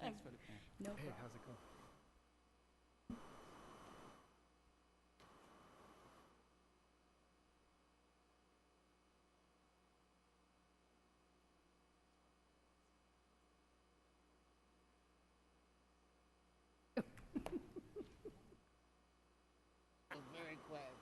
Thanks for the plan. No Hey, problem. how's it going? Very quiet.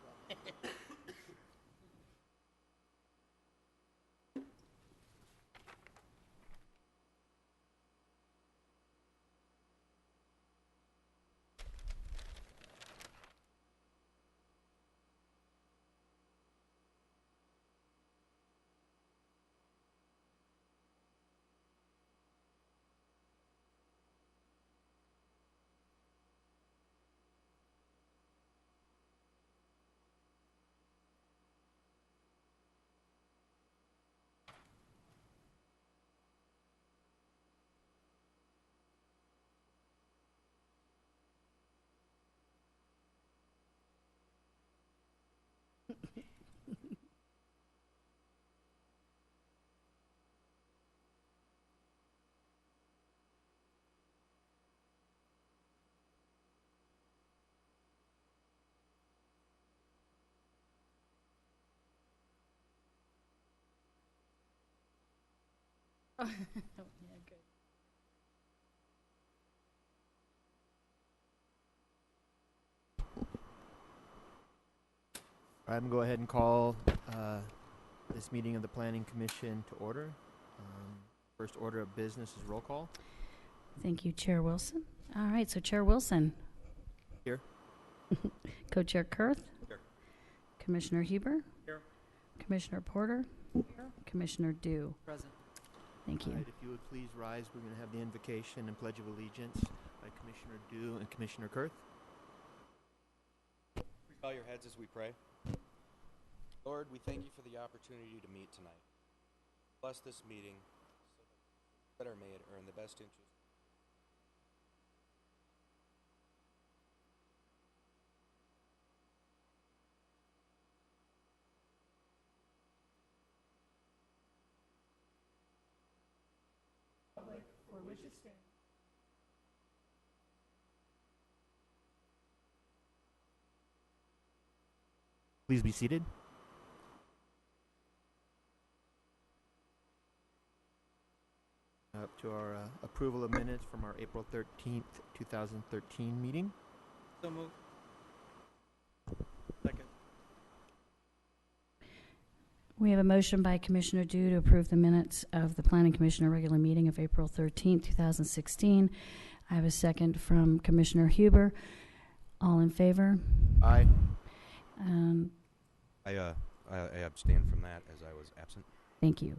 Yeah, good. I'm going to go ahead and call this meeting of the Planning Commission to order. First order of business is roll call. Thank you, Chair Wilson. All right, so Chair Wilson. Here. Co-Chair Kurth. Here. Commissioner Huber. Here. Commissioner Porter. Here. Commissioner Dew. Present. Thank All you. right, if you would please rise, we're going to have the invocation and pledge of allegiance by Commissioner Dew and Commissioner Kurth. Please bow your heads as we pray. Lord, we thank you for the opportunity to meet tonight. Bless this meeting so that our made are in the best interest. Please be seated. Up to our approval of minutes from our April 13th, 2013 meeting. So moved. Second. We have a motion by Commissioner Dew to approve the minutes of the Planning Commission regular meeting of April 13th, 2016. I have a second from Commissioner Huber. All in favor? Aye. I abstain from that as I was absent. Thank you.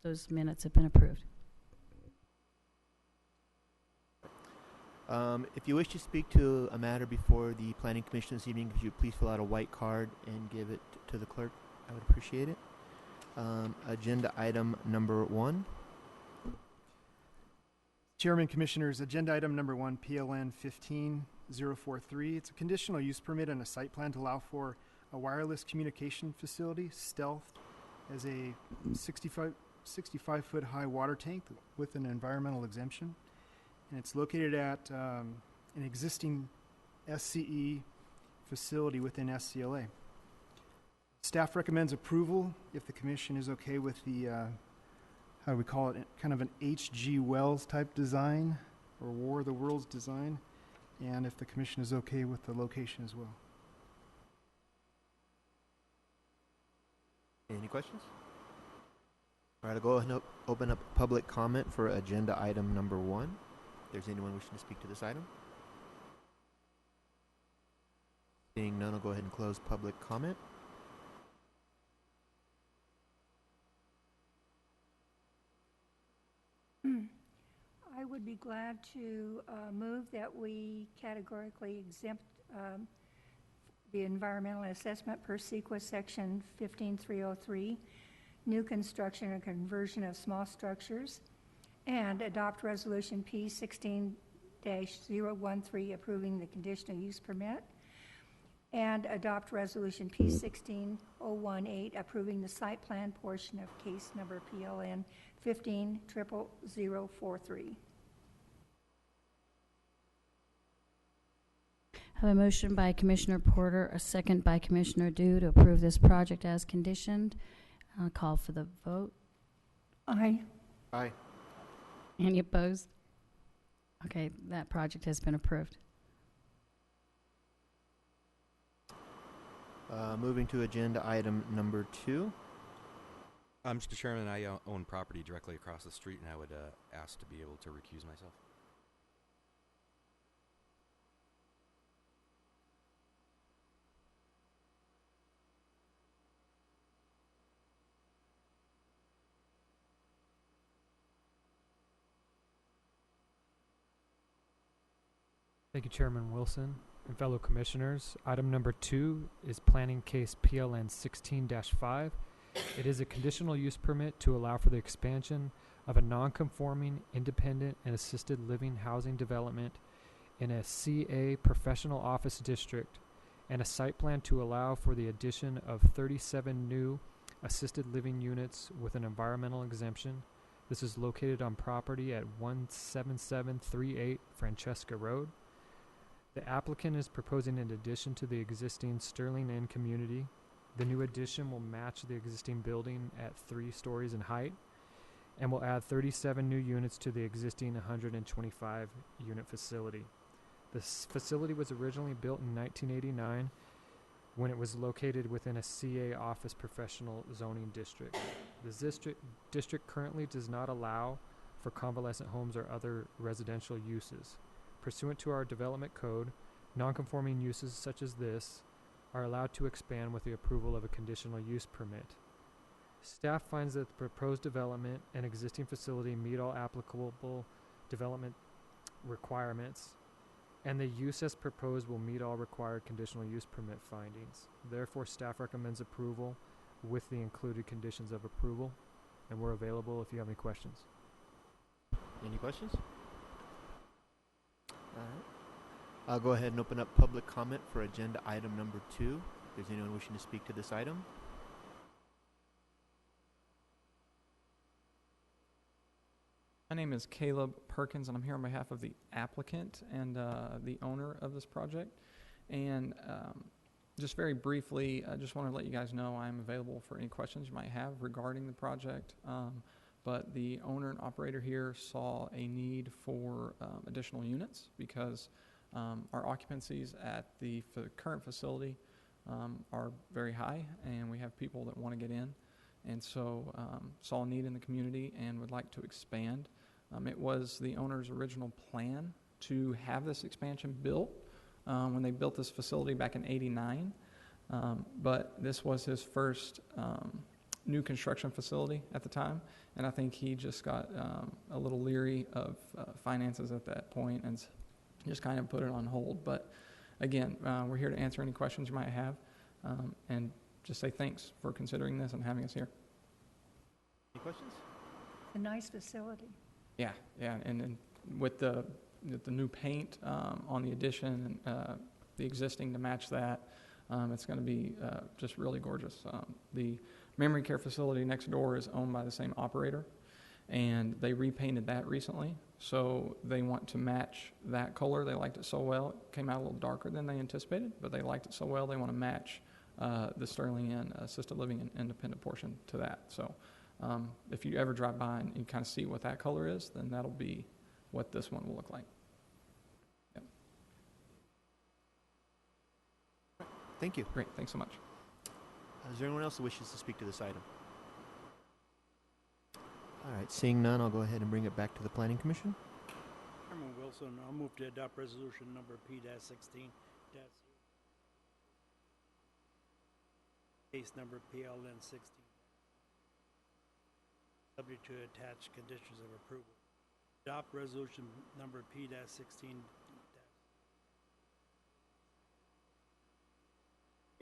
Those minutes have been approved. If you wish to speak to a matter before the Planning Commission this evening, could you please fill out a white card and give it to the clerk? I would appreciate it. Agenda item number 1. Chairman, Commissioners, agenda item number 1, PLN 15043. It's a conditional use permit and a site plan to allow for a wireless communication facility, Stealth, as a 65-foot high water tank with an environmental exemption. And it's located at an existing SCE facility within SCLA. Staff recommends approval if the commission is okay with the, how do we call it, kind of an H.G. Wells type design, or War of the Worlds design, and if the commission is okay with the location as well. Any questions? All right, I'll go ahead and open up public comment for agenda item number 1. If there's anyone wishing to speak to this item. Seeing none, I'll go ahead and close public comment. I would be glad to move that we categorically exempt the environmental assessment per CEQA section 15303, new construction and conversion of small structures, and adopt resolution P16-013 approving the conditional use permit, and adopt resolution P16018 approving the site plan portion of case number PLN 15-00043. I have a motion by Commissioner Porter, a second by Commissioner Dew to approve this project as conditioned. I'll call for the vote. Aye. Aye. Any opposed? Okay, that project has been approved. Moving to agenda item number 2. Mr. Chairman, I own property directly across the street, and I would ask to be able to recuse myself. Thank you, Chairman Wilson and fellow commissioners. Item number 2 is planning case PLN 16-5. It is a conditional use permit to allow for the expansion of a non-conforming, independent, and assisted living housing development in a CA professional office district, and a site plan to allow for the addition of 37 new assisted living units with an environmental exemption. This is located on property at 17738 Francesca Road. The applicant is proposing an addition to the existing Sterling Inn community. The new addition will match the existing building at 3 stories in height and will add 37 new units to the existing 125 unit facility. This facility was originally built in 1989 when it was located within a CA office professional zoning district. The district currently does not allow for convalescent homes or other residential uses. Pursuant to our development code, non-conforming uses such as this are allowed to expand with the approval of a conditional use permit. Staff finds that the proposed development and existing facility meet all applicable development requirements, and the use as proposed will meet all required conditional use permit findings. Therefore, staff recommends approval with the included conditions of approval, and we're available if you have any questions. Any questions? All right. I'll go ahead and open up public comment for agenda item number 2. If there's anyone wishing to speak to this item. My name is Caleb Perkins, and I'm here on behalf of the applicant and the owner of this project. And just very briefly, I just want to let you guys know I'm available for any questions you might have regarding the project. But the owner and operator here saw a need for additional units because our occupancies at the current facility are very high, and we have people that want to get in. And so saw a need in the community and would like to expand. It was the owner's original plan to have this expansion built when they built this facility back in '89. But this was his first new construction facility at the time, and I think he just got a little leery of finances at that point and just kind of put it on hold. But again, we're here to answer any questions you might have, and just say thanks for considering this and having us here. Any questions? A nice facility. Yeah, and with the new paint on the addition and the existing to match that, it's going to be just really gorgeous. The memory care facility next door is owned by the same operator, and they repainted that recently, so they want to match that color. They liked it so well. It came out a little darker than they anticipated, but they liked it so well they want to match the Sterling Inn assisted living and independent portion to that. So if you ever drive by and you kind of see what that color is, then that'll be what this one will look like. Yep. Thank you. Great, thanks so much. Is there anyone else who wishes to speak to this item? All right, seeing none, I'll go ahead and bring it back to the Planning Commission. Chairman Wilson, I'll move to adopt resolution number P-16. Case number PLN 16. Subject to attached conditions of approval. Adopt resolution number P-16.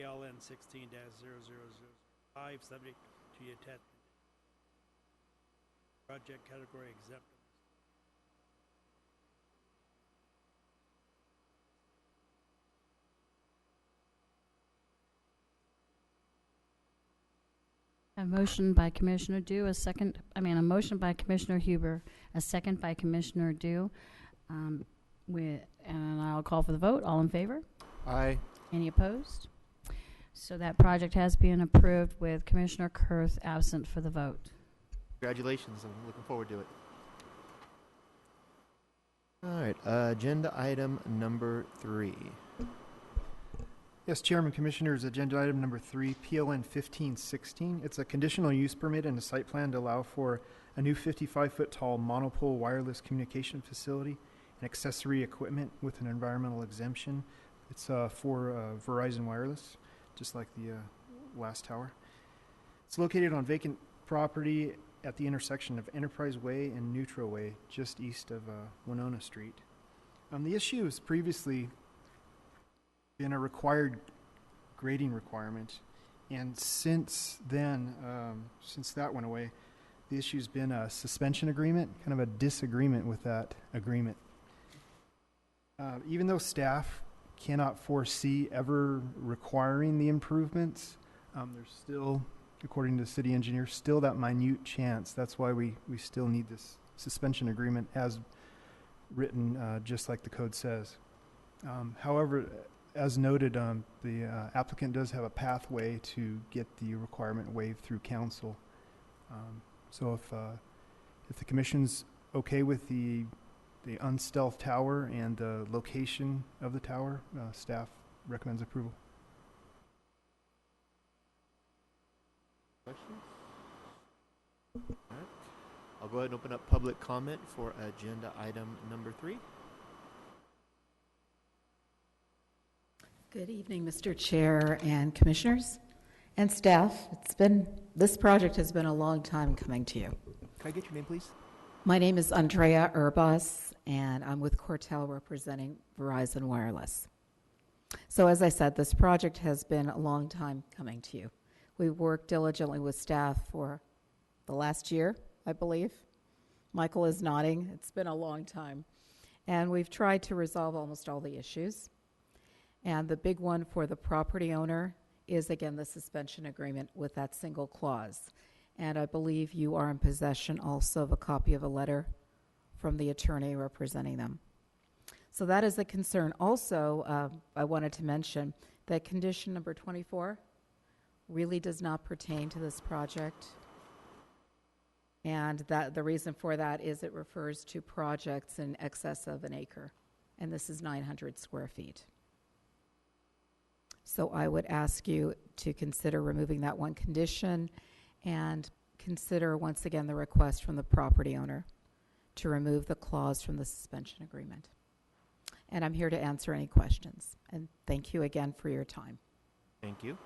PLN 16-0005, subject to the attached project category exempt. A motion by Commissioner Dew, a motion by Commissioner Huber, a second by Commissioner Dew. And I'll call for the vote. All in favor? Aye. Any opposed? So that project has been approved with Commissioner Kurth absent for the vote. Congratulations. I'm looking forward to it. All right. Agenda item number 3. Yes, Chairman, Commissioners, agenda item number 3, PLN 1516. It's a conditional use permit and a site plan to allow for a new 55-foot tall monopole wireless communication facility and accessory equipment with an environmental exemption. It's for Verizon Wireless, just like the last tower. It's located on vacant property at the intersection of Enterprise Way and Neutral Way, just east of Winona Street. The issue has previously been a required grading requirement, and since then, since that went away, the issue's been a suspension agreement, kind of a disagreement with that agreement. Even though staff cannot foresee ever requiring the improvements, there's still, according to the city engineer, still that minute chance. That's why we still need this suspension agreement as written, just like the code says. However, as noted, the applicant does have a pathway to get the requirement waived through council. So if the commission's okay with the unstealth tower and the location of the tower, staff recommends approval. Questions? All right. I'll go ahead and open up public comment for agenda item number 3. Good evening, Mr. Chair and Commissioners and staff. This project has been a long time coming to you. Can I get your name, please? My name is Andrea Urbas, and I'm with Cortel representing Verizon Wireless. So as I said, this project has been a long time coming to you. We've worked diligently with staff for the last year, I believe. Michael is nodding. It's been a long time. And we've tried to resolve almost all the issues. And the big one for the property owner is, again, the suspension agreement with that single clause. And I believe you are in possession also of a copy of a letter from the attorney representing them. So that is a concern. Also, I wanted to mention that condition number 24 really does not pertain to this project. And that the reason for that is it refers to projects in excess of an acre. And this is 900 square feet. So I would ask you to consider removing that one condition and consider once again the request from the property owner to remove the clause from the suspension agreement. And I'm here to answer any questions. And thank you again for your time. Thank you.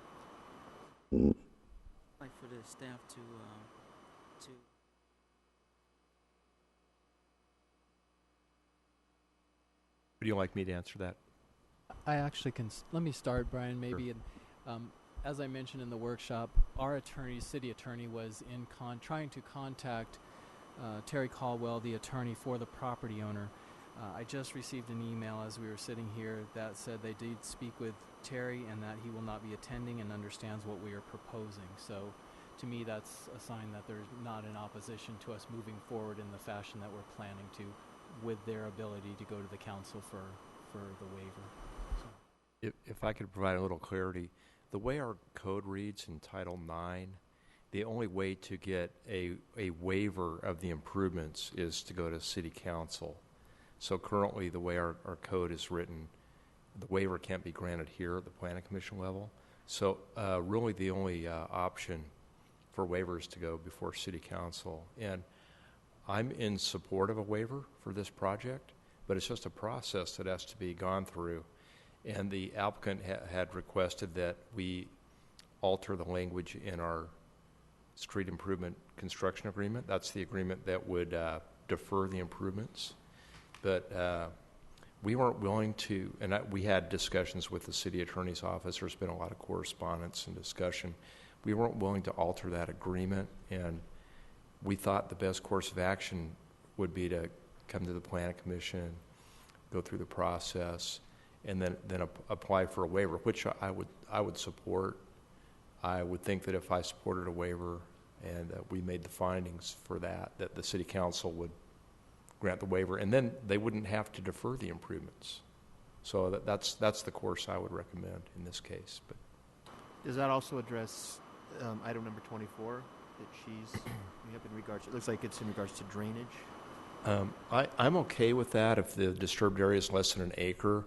Like for the staff to Would you like me to answer that? I actually can. Let me start, Brian, maybe. Sure. And, as I mentioned in the workshop, our attorney, city attorney, was trying to contact Terry Caldwell, the attorney for the property owner. I just received an email as we were sitting here that said they did speak with Terry and that he will not be attending and understands what we are proposing. So to me, that's a sign that there's not an opposition to us moving forward in the fashion that we're planning to, with their ability to go to the council for the waiver. So. If I could provide a little clarity, the way our code reads in Title IX, the only way to get a waiver of the improvements is to go to City Council. So currently, the way our code is written, the waiver can't be granted here at the Planning Commission level. So really the only option for waivers to go before City Council. And I'm in support of a waiver for this project, but it's just a process that has to be gone through. And the applicant had requested that we alter the language in our street improvement construction agreement. That's the agreement that would defer the improvements. But we weren't willing to, and we had discussions with the city attorney's office. There's been a lot of correspondence and discussion. We weren't willing to alter that agreement, and we thought the best course of action would be to come to the Planning Commission, go through the process, and then apply for a waiver, which I would support. I would think that if I supported a waiver and we made the findings for that the City Council would grant the waiver, and then they wouldn't have to defer the improvements. So that's the course I would recommend in this case. But Does that also address item number 24 that she's bringing up in regards? It looks like it's in regards to drainage. I'm okay with that if the disturbed area is less than an acre,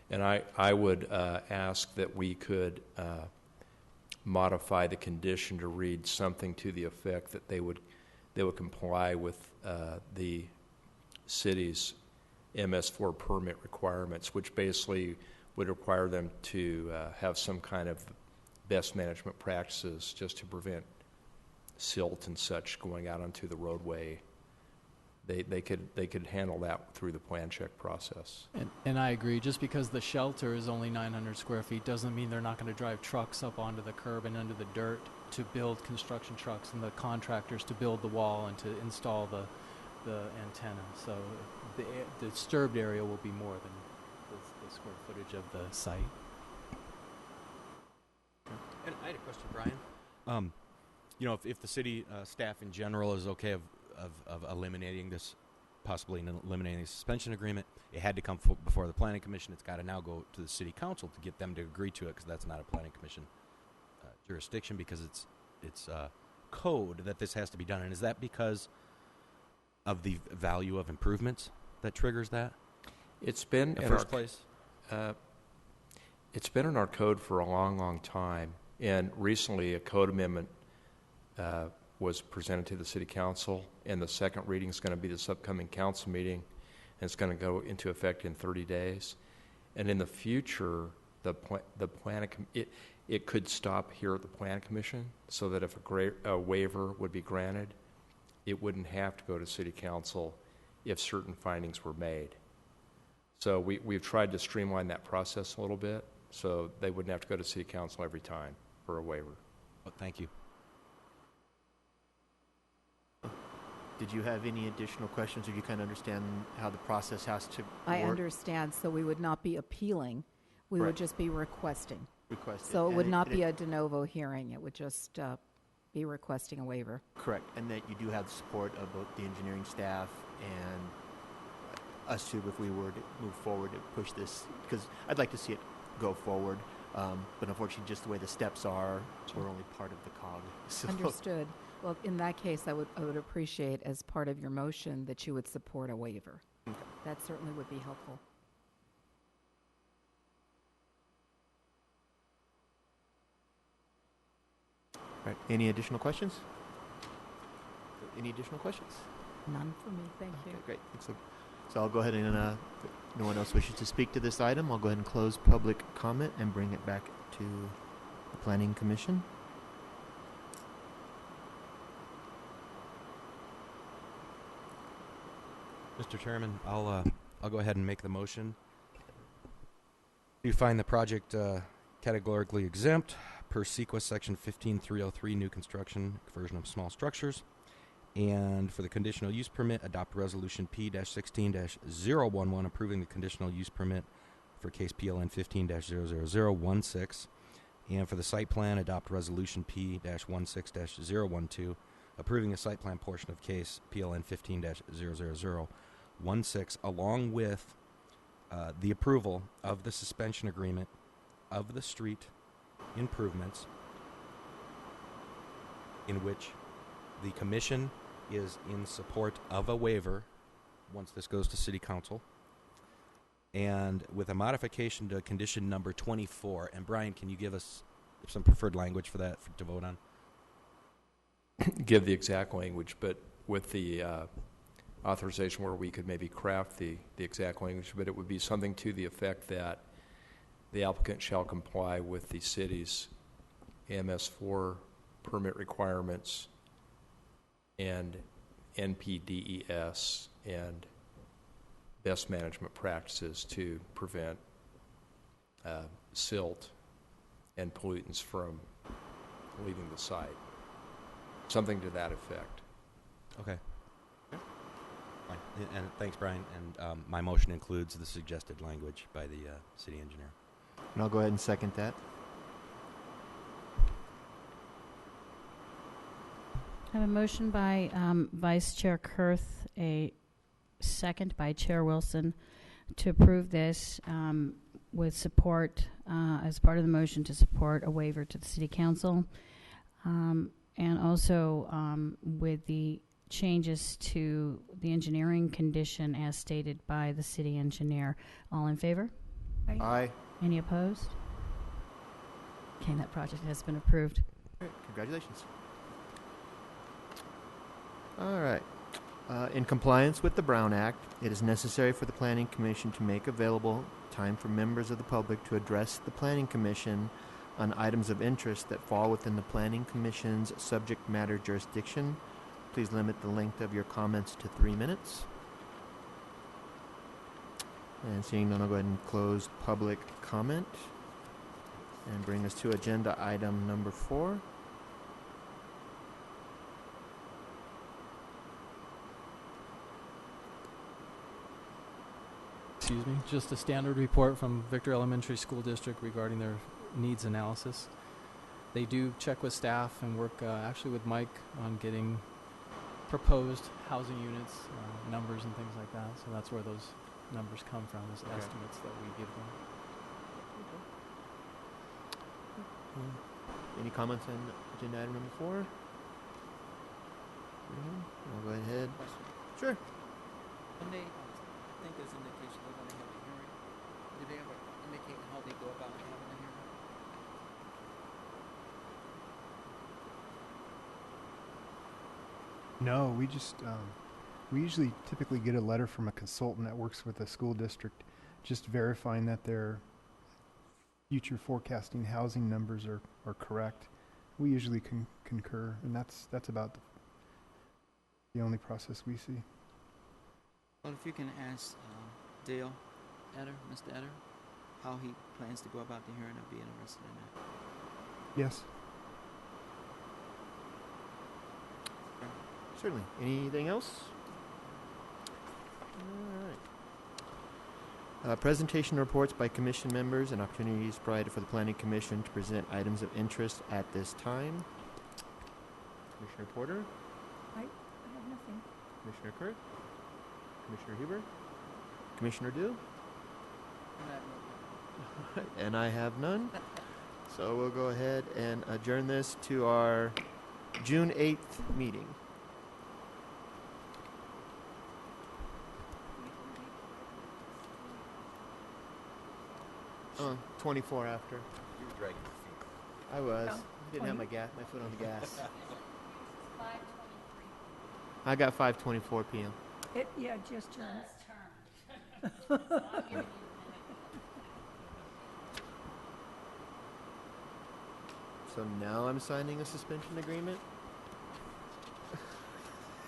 and I would ask that we could modify the condition to read something to the effect that they would comply with the city's MS4 permit requirements, which basically would require them to have some kind of best management practices just to prevent silt and such going out onto the roadway. They could handle that through the plan check process. And I agree. Just because the shelter is only 900 square feet doesn't mean they're not going to drive trucks up onto the curb and under the dirt to build construction trucks, and the contractors to build the wall and to install the antenna. So the disturbed area will be more than the square footage of the site. And I had a question, Brian. If the city staff in general is okay of eliminating this, possibly eliminating the suspension agreement, it had to come before the planning commission. It's got to now go to the city council to get them to agree to it, because that's not a planning commission jurisdiction, because it's code that this has to be done. And is that because of the value of improvements that triggers that? It's been in the in first our place. It's been in our code for a long time, and recently a code amendment was presented to the city council, and the second reading is going to be this upcoming council meeting, and it's going to go into effect in 30 days. And in the future, it could stop here at the plan commission, so that if a waiver would be granted, it wouldn't have to go to city council if certain findings were made. So we've tried to streamline that process a little bit, so they wouldn't have to go to city council every time for a waiver. Oh, thank you. Did you have any additional questions, or do you kind of understand how the process has to work? I understand, so we would not be appealing. We would just be requesting. So it would not be a de novo hearing. It would just be requesting a waiver. Correct, and that you do have the support of both the engineering staff and us too, if we were to move forward to push this, because I'd like to see it go forward, but unfortunately just the way the steps are, we're only part of the cog. So. Understood. Well, in that case, I would appreciate, as part of your motion, that you would support a waiver. Okay. That certainly would be helpful. All right, any additional questions? Any additional questions? None for me, thank you. Okay, great. So I'll go ahead and, if no one else wishes to speak to this item, I'll go ahead and close public comment and bring it back to the Planning Commission. Mr. Chairman, I'll go ahead and make the motion to find the project categorically exempt per SEQA Section 15303, new construction, conversion of small structures. And for the conditional use permit, adopt Resolution P-16-011, approving the conditional use permit for case PLN 15-00016. And for the site plan, adopt Resolution P-16-012, approving the site plan portion of case PLN 15-00016, along with the approval of the suspension agreement of the street improvements, in which the commission is in support of a waiver once this goes to city council, and with a modification to condition number 24. And Brian, can you give us some preferred language for that to vote on? Give the exact language, but with the authorization where we could maybe craft the exact language, but it would be something to the effect that the applicant shall comply with the city's MS4 permit requirements and NPDES and best management practices to prevent silt and pollutants from leaving the site. Something to that effect. Okay. Fine. And thanks, Brian. And my motion includes the suggested language by the city engineer. And I'll go ahead and second that. I have a motion by Vice Chair Kurth, a second by Chair Wilson, to approve this with support, as part of the motion to support a waiver to the city council, and also with the changes to the engineering condition as stated by the city engineer. All in favor? Aye. Any opposed? Okay, that project has been approved. Congratulations. All right. In compliance with the Brown Act, it is necessary for the Planning Commission to make available time for members of the public to address the Planning Commission on items of interest that fall within the Planning Commission's subject matter jurisdiction. Please limit the length of your comments to 3 minutes. And seeing none, I'll go ahead and close public comment and bring us to agenda item number 4. Excuse me, just a standard report from Victor Elementary School District regarding their needs analysis. They do check with staff and work actually with Mike on getting proposed housing units, numbers and things like that. So that's where those numbers come from, is estimates that we give them. Any comments on agenda item number 4? I'll go ahead. Sure. When they, I think there's indication they're going to have a hearing. Did they ever indicate how they go about having a hearing? No, we just, we usually typically get a letter from a consultant that works with the school district, just verifying that their future forecasting housing numbers are correct. We usually concur, and that's about the only process we see. Well, if you can ask Dale Eder, Mr. Eder, how he plans to go about the hearing, I'd be interested in that. Yes. Certainly. Anything else? All right. Presentation reports by commission members and opportunities provided for the Planning Commission to present items of interest at this time. Commissioner Porter? I have nothing. Commissioner Kurt? Commissioner Huber? Commissioner Dew? And I have none. So we'll go ahead and adjourn this to our June 8th meeting. 24 after. You were dragging your feet. I was. Oh, Didn't have my foot on the gas. 5:23. I got 5:24 p.m. Yeah, just turned. So now I'm signing a suspension agreement.